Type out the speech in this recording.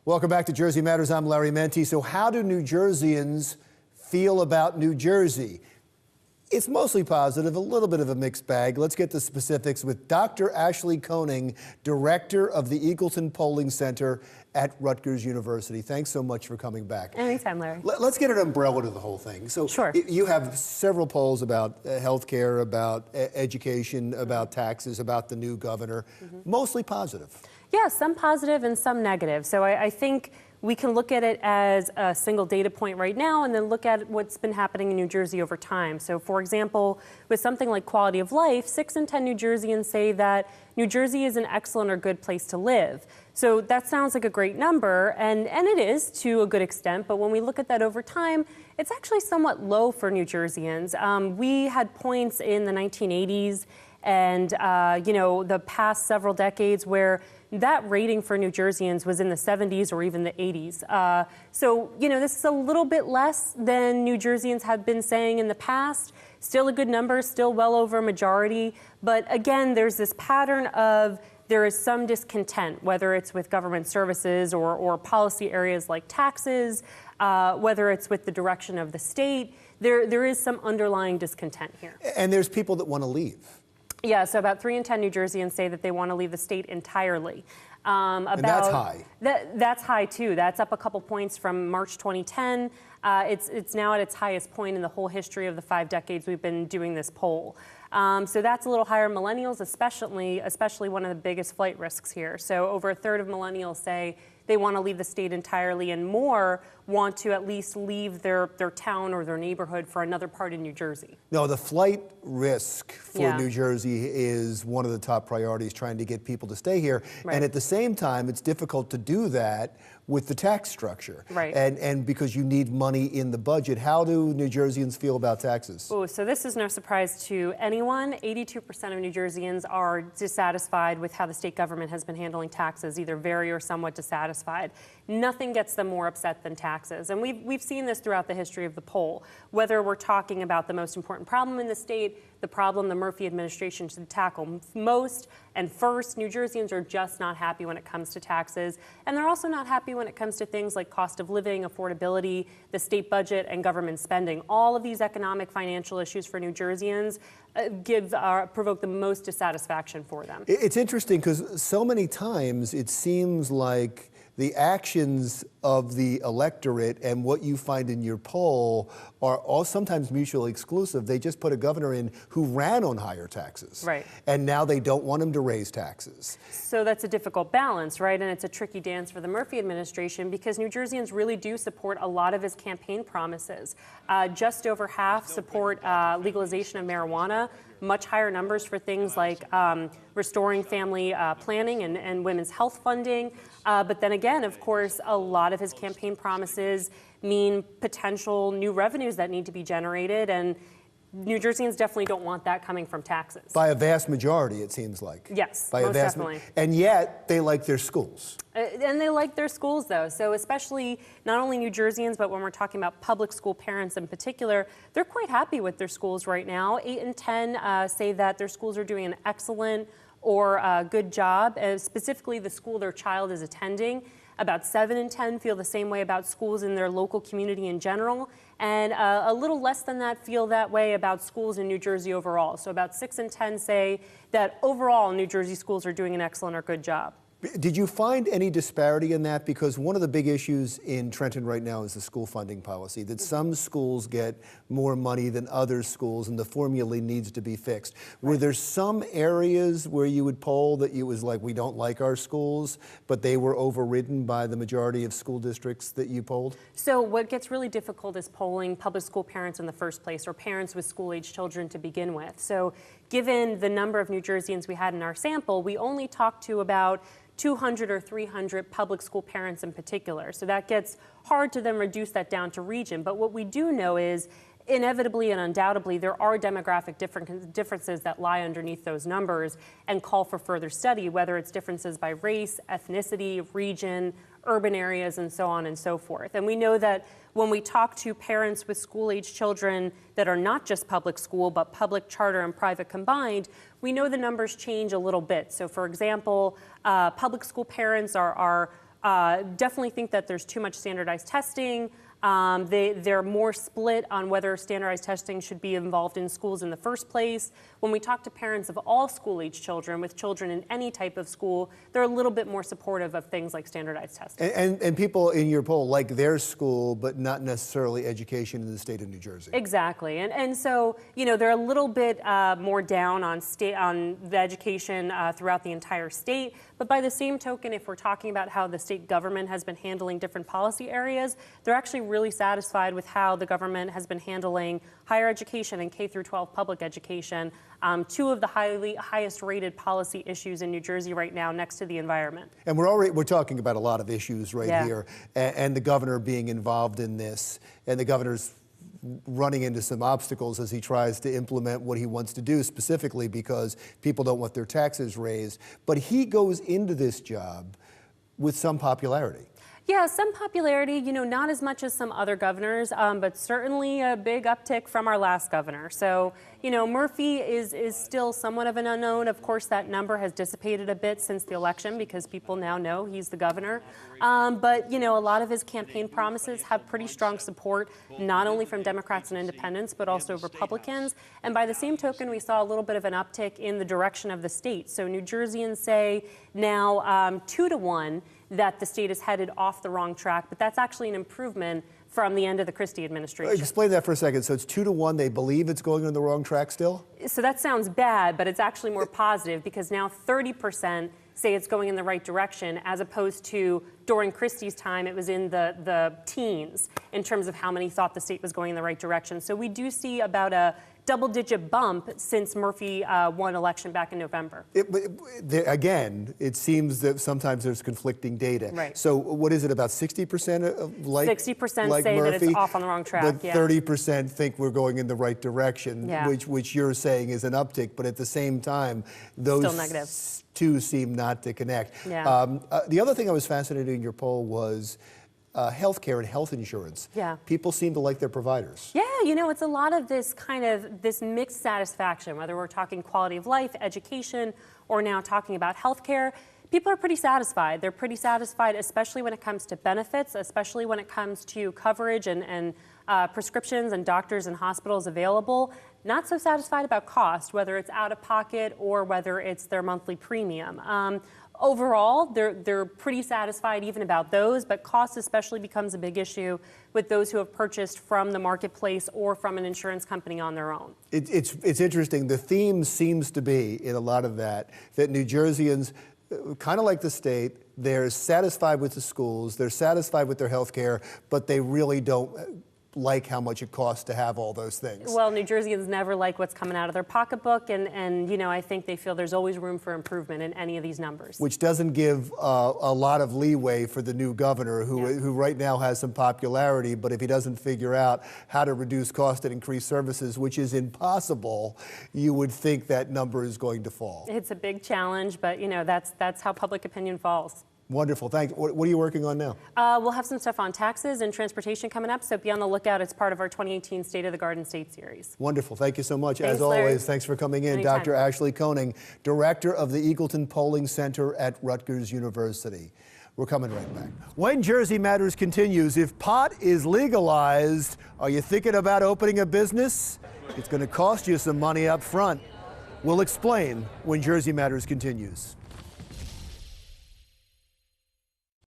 Welcome back to Jersey Matters. I'm Larry Menti. So how do New Jerseyans feel about New Jersey? It's mostly positive, a little bit of a mixed bag. Let's get the specifics with Dr. Ashley Koning, Director of the Eagleton Polling Center at Rutgers University. Thanks so much for coming back. Anytime, Larry. Let's get an umbrella to the whole thing. So sure. You have several polls about healthcare, about education, about taxes, about the new governor. Mostly positive. Yeah, some positive and some negative. So I think we can look at it as a single data point right now and then look at what's been happening in New Jersey over time. So for example, with something like quality of life, 6 in 10 New Jerseyans say that New Jersey is an excellent or good place to live. So that sounds like a great number, and it is to a good extent, but when we look at that over time, it's actually somewhat low for New Jerseyans. We had points in the 1980s and the past several decades where that rating for New Jerseyans was in the 70s or even the 80s. So this is a little bit less than New Jerseyans have been saying in the past. Still a good number, still well over a majority. But again, there's this pattern of there is some discontent, whether it's with government services or policy areas like taxes, whether it's with the direction of the state. There is some underlying discontent here. And there's people that want to leave. Yeah, so about 3 in 10 New Jerseyans say that they want to leave the state entirely. And that's high. That's high too. That's up a couple points from March 2010. It's now at its highest point in the whole history of the 5 decades we've been doing this poll. So that's a little higher. Millennials especially one of the biggest flight risks here. So over a third of millennials say they want to leave the state entirely, and more want to at least leave their town or their neighborhood for another part in New Jersey. No, the flight risk for New Jersey is one of the top priorities, trying to get people to stay here. Right. And at the same time, it's difficult to do that with the tax structure. Right. And because you need money in the budget. How do New Jerseyans feel about taxes? Oh, so this is no surprise to anyone. 82% of New Jerseyans are dissatisfied with how the state government has been handling taxes, either very or somewhat dissatisfied. Nothing gets them more upset than taxes. And we've seen this throughout the history of the poll. Whether we're talking about the most important problem in the state, the problem the Murphy administration should tackle most and first, New Jerseyans are just not happy when it comes to taxes. And they're also not happy when it comes to things like cost of living, affordability, the state budget, and government spending. All of these economic financial issues for New Jerseyans provoke the most dissatisfaction for them. It's interesting because so many times it seems like the actions of the electorate and what you find in your poll are all sometimes mutually exclusive. They just put a governor in who ran on higher taxes. Right. And now they don't want him to raise taxes. So that's a difficult balance, right? And it's a tricky dance for the Murphy administration because New Jerseyans really do support a lot of his campaign promises. Just over half support legalization of marijuana. Much higher numbers for things like restoring family planning and women's health funding. But then again, of course, a lot of his campaign promises mean potential new revenues that need to be generated. And New Jerseyans definitely don't want that coming from taxes. By a vast majority, it seems like. Yes, by most definitely. And yet, they like their schools. And they like their schools, though. So especially not only New Jerseyans, but when we're talking about public school parents in particular, they're quite happy with their schools right now. 8 in 10 say that their schools are doing an excellent or a good job, specifically the school their child is attending. About 7 in 10 feel the same way about schools in their local community in general, and a little less than that feel that way about schools in New Jersey overall. So about 6 in 10 say that overall New Jersey schools are doing an excellent or good job. Did you find any disparity in that? Because one of the big issues in Trenton right now is the school funding policy, that some schools get more money than other schools, and the formula needs to be fixed. Were there some areas where you would poll that it was like, we don't like our schools, but they were overridden by the majority of school districts that you polled? So what gets really difficult is polling public school parents in the first place, or parents with school-age children to begin with. So given the number of New Jerseyans we had in our sample, we only talked to about 200 or 300 public school parents in particular. So that gets hard to then reduce that down to region. But what we do know is inevitably and undoubtedly there are demographic differences that lie underneath those numbers and call for further study, whether it's differences by race, ethnicity, region, urban areas, and so on and so forth. And we know that when we talk to parents with school-age children that are not just public school, but public, charter, and private combined, we know the numbers change a little bit. So for example, public school parents are definitely think that there's too much standardized testing. They're more split on whether standardized testing should be involved in schools in the first place. When we talk to parents of all school-age children, with children in any type of school, they're a little bit more supportive of things like standardized testing. And people in your poll like their school, but not necessarily education in the state of New Jersey. Exactly, and so they're a little bit more down on the education throughout the entire state. But by the same token, if we're talking about how the state government has been handling different policy areas, they're actually really satisfied with how the government has been handling higher education and K through 12 public education, two of the highest rated policy issues in New Jersey right now, next to the environment. And we're talking about a lot of issues right here, and the governor being involved in this, and the governor's running into some obstacles as he tries to implement what he wants to do, specifically because people don't want their taxes raised. But he goes into this job with some popularity. Yeah, some popularity, not as much as some other governors, but certainly a big uptick from our last governor. So, Murphy is still somewhat of an unknown. Of course, that number has dissipated a bit since the election because people now know he's the governor. But, a lot of his campaign promises have pretty strong support, not only from Democrats and independents, but also Republicans. And by the same token, we saw a little bit of an uptick in the direction of the state. So New Jerseyans say now 2-1 that the state is headed off the wrong track, but that's actually an improvement from the end of the Christie administration. Explain that for a second. So it's 2-1. They believe it's going on the wrong track still? So that sounds bad, but it's actually more positive because now 30% say it's going in the right direction, as opposed to during Christie's time, it was in the teens in terms of how many thought the state was going in the right direction. So we do see about a double-digit bump since Murphy won election back in November. Again, it seems that sometimes there's conflicting data. Right. So what is it, about 60% of 60% like say Murphy, that it's off on the wrong track, but 30% think we're going in the right direction, which you're saying is an uptick, but at the same time, those still negative. Two seem not to connect. Yeah. The other thing I was fascinated in your poll was healthcare and health insurance. Yeah. People seem to like their providers. Yeah, it's a lot of this mixed satisfaction, whether we're talking quality of life, education, or now talking about healthcare. People are pretty satisfied. They're pretty satisfied, especially when it comes to benefits, especially when it comes to coverage and prescriptions and doctors and hospitals available. Not so satisfied about cost, whether it's out of pocket or whether it's their monthly premium. Overall, they're pretty satisfied even about those, but cost especially becomes a big issue with those who have purchased from the marketplace or from an insurance company on their own. It's interesting. The theme seems to be, in a lot of that New Jerseyans, kind of like the state, they're satisfied with the schools, they're satisfied with their health care, but they really don't like how much it costs to have all those things. Well, New Jerseyans never like what's coming out of their pocketbook, and I think they feel there's always room for improvement in any of these numbers. Which doesn't give a lot of leeway for the new governor, who right now has some popularity, but if he doesn't figure out how to reduce cost and increase services, which is impossible, you would think that number is going to fall. It's a big challenge, but that's how public opinion falls. Wonderful. Thank you. What are you working on now? We'll have some stuff on taxes and transportation coming up, so be on the lookout. It's part of our 2018 State of the Garden State series. Wonderful. Thank you so much. Thanks, as Larry. always, thanks for coming in. Anytime. Dr. Ashley Koning, Director of the Eagleton Polling Center at Rutgers University. We're coming right back. When Jersey Matters continues, if pot is legalized, are you thinking about opening a business? It's going to cost you some money up front. We'll explain when Jersey Matters continues.